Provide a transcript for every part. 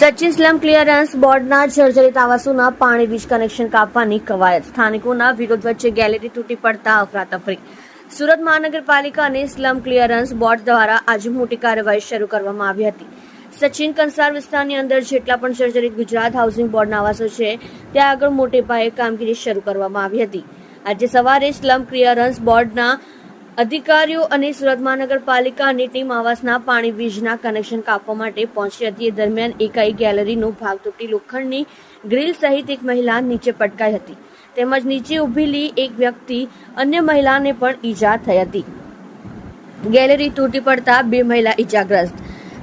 Sachin slum clearance બોર્ડના જર્જરિત આવાસોના પાણી વીજ કનેક્શન કાપવાની કવાયત. સ્થાનિકોના વિરોધ વચ્ચે ગેલેરી તૂટી પડતા અફરાતફરી. સુરત મહાનગરપાલિકા અને સ્લમ ક્લિયરન્સ બોર્ડ દ્વારા આજે મોટી કાર્યવાહી શરૂ કરવામાં આવી હતી. સચિન કંસાર વિસ્તારની અંદર જેટલા પણ જર્જરિત ગુજરાત હાઉસિંગ બોર્ડના આવાસો છે ત્યાં આગળ મોટે પાયે કામગીરી શરૂ કરવામાં આવી હતી. આજે સવારે સ્લમ ક્લિયરન્સ બોર્ડના અધિકારીઓ અને સુરત મહાનગરપાલિકાની ટીમ આવાસના પાણી વીજના કનેક્શન કાપવા માટે પહોંચી હતી. એ દરમિયાન એકાએક ગેલેરીનો ભાગ તૂટી લોખંડની ગ્રીલ સહિત એક મહિલા નીચે પટકાઈ હતી તેમજ નીચે ઉભેલી એક વ્યક્તિ અન્ય મહિલાને પણ ઈજા થઈ હતી. ગેલેરી તૂટી પડતા બે મહિલા ઈજાગ્રસ્ત.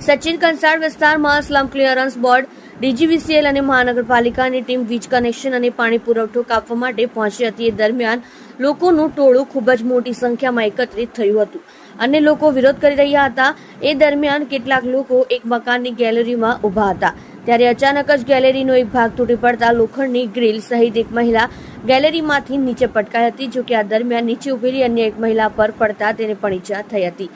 સચિન કંસાર વિસ્તારમાં સ્લમ ક્લિયરન્સ બોર્ડ, ડીજીવીસીએલ અને મહાનગરપાલિકાની ટીમ વીજ કનેક્શન અને પાણી પુરવઠો કાપવા માટે પહોંચી હતી. એ દરમિયાન લોકોનું ટોળું ખૂબ જ મોટી સંખ્યામાં એકત્રિત થયું હતું અને લોકો વિરોધ કરી રહ્યા હતા. એ દરમિયાન કેટલાક લોકો એક મકાનની ગેલેરીમાં ઊભા હતા ત્યારે અચાનક જ ગેલેરીનો એક ભાગ તૂટી પડતા લોખંડની ગ્રીલ સહિત એક મહિલા ગેલેરીમાંથી નીચે પટકાઈ હતી. જોકે આ દરમિયાન નીચે ઉભેલી અન્ય એક મહિલા પર પડતા તેને પણ ઈજા થઈ હતી.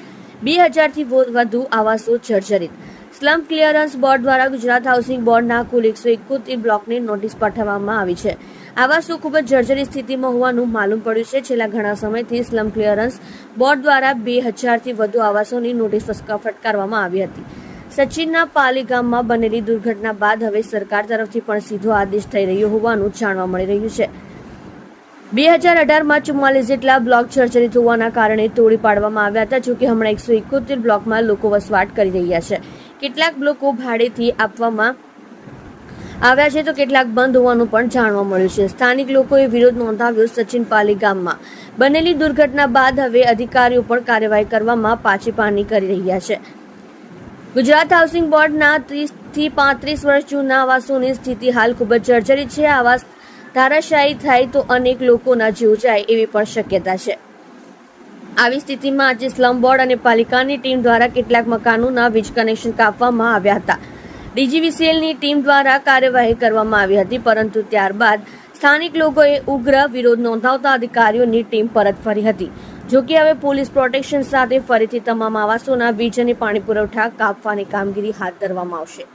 2000થી વધુ આવાસો જર્જરિત. સ્લમ ક્લિયરન્સ બોર્ડ દ્વારા ગુજરાત હાઉસિંગ બોર્ડના કુલ 171 બ્લોકને નોટિસ પાઠવવામાં આવી છે. આવાસો ખૂબ જ જર્જરિત સ્થિતિમાં હોવાનું માલુમ પડ્યું છે. છેલ્લા ઘણા સમયથી સ્લમ ક્લિયરન્સ બોર્ડ દ્વારા 2000થી વધુ આવાસોની નોટિસ ફટકારવામાં આવી હતી. સચિનના પાલી ગામમાં બનેલી દુર્ઘટના બાદ હવે સરકાર તરફથી પણ સીધો આદેશ થઈ રહ્યો હોવાનું જાણવા મળી રહ્યું છે. 2018માં 44 જેટલા બ્લોક જર્જરિત હોવાના કારણે તોડી પાડવામાં આવ્યા હતા. જોકે હમણાં 171 બ્લોકમાં લોકો વસવાટ કરી રહ્યા છે. કેટલાક બ્લોકો ભાડેથી આપવામાં આવ્યા છે તો કેટલાક બંધ હોવાનું પણ જાણવા મળ્યું છે. સ્થાનિક લોકોએ વિરોધ નોંધાવ્યો. સચિન પાલી ગામમાં બનેલી દુર્ઘટના બાદ હવે અધિકારીઓ પણ કાર્યવાહી કરવામાં પાછી કરી રહ્યા છે. ગુજરાત હાઉસિંગ બોર્ડના 30 થી 35 વર્ષ જૂના આવાસોની સ્થિતિ હાલ ખૂબ જ જર્જરિત છે. આવાસ ધારાશાયી થાય તો અનેક લોકોના જીવ જાય એવી પણ શક્યતા છે. આવી સ્થિતિમાં આજે સ્લમ બોર્ડ અને પાલિકાની ટીમ દ્વારા કેટલાક મકાનોના વીજ કનેક્શન કાપવામાં આવ્યા હતા. ડીજીવીસીએલની ટીમ દ્વારા કાર્યવાહી કરવામાં આવી હતી પરંતુ ત્યારબાદ સ્થાનિક લોકોએ ઉગ્ર વિરોધ નોંધાવતા અધિકારીઓની ટીમ પરત ફરી હતી. જોકે હવે પોલીસ પ્રોટેક્શન સાથે ફરીથી તમામ આવાસોના વીજ અને પાણી પુરવઠા કાપવાની કામગીરી હાથ ધરવામાં આવશે.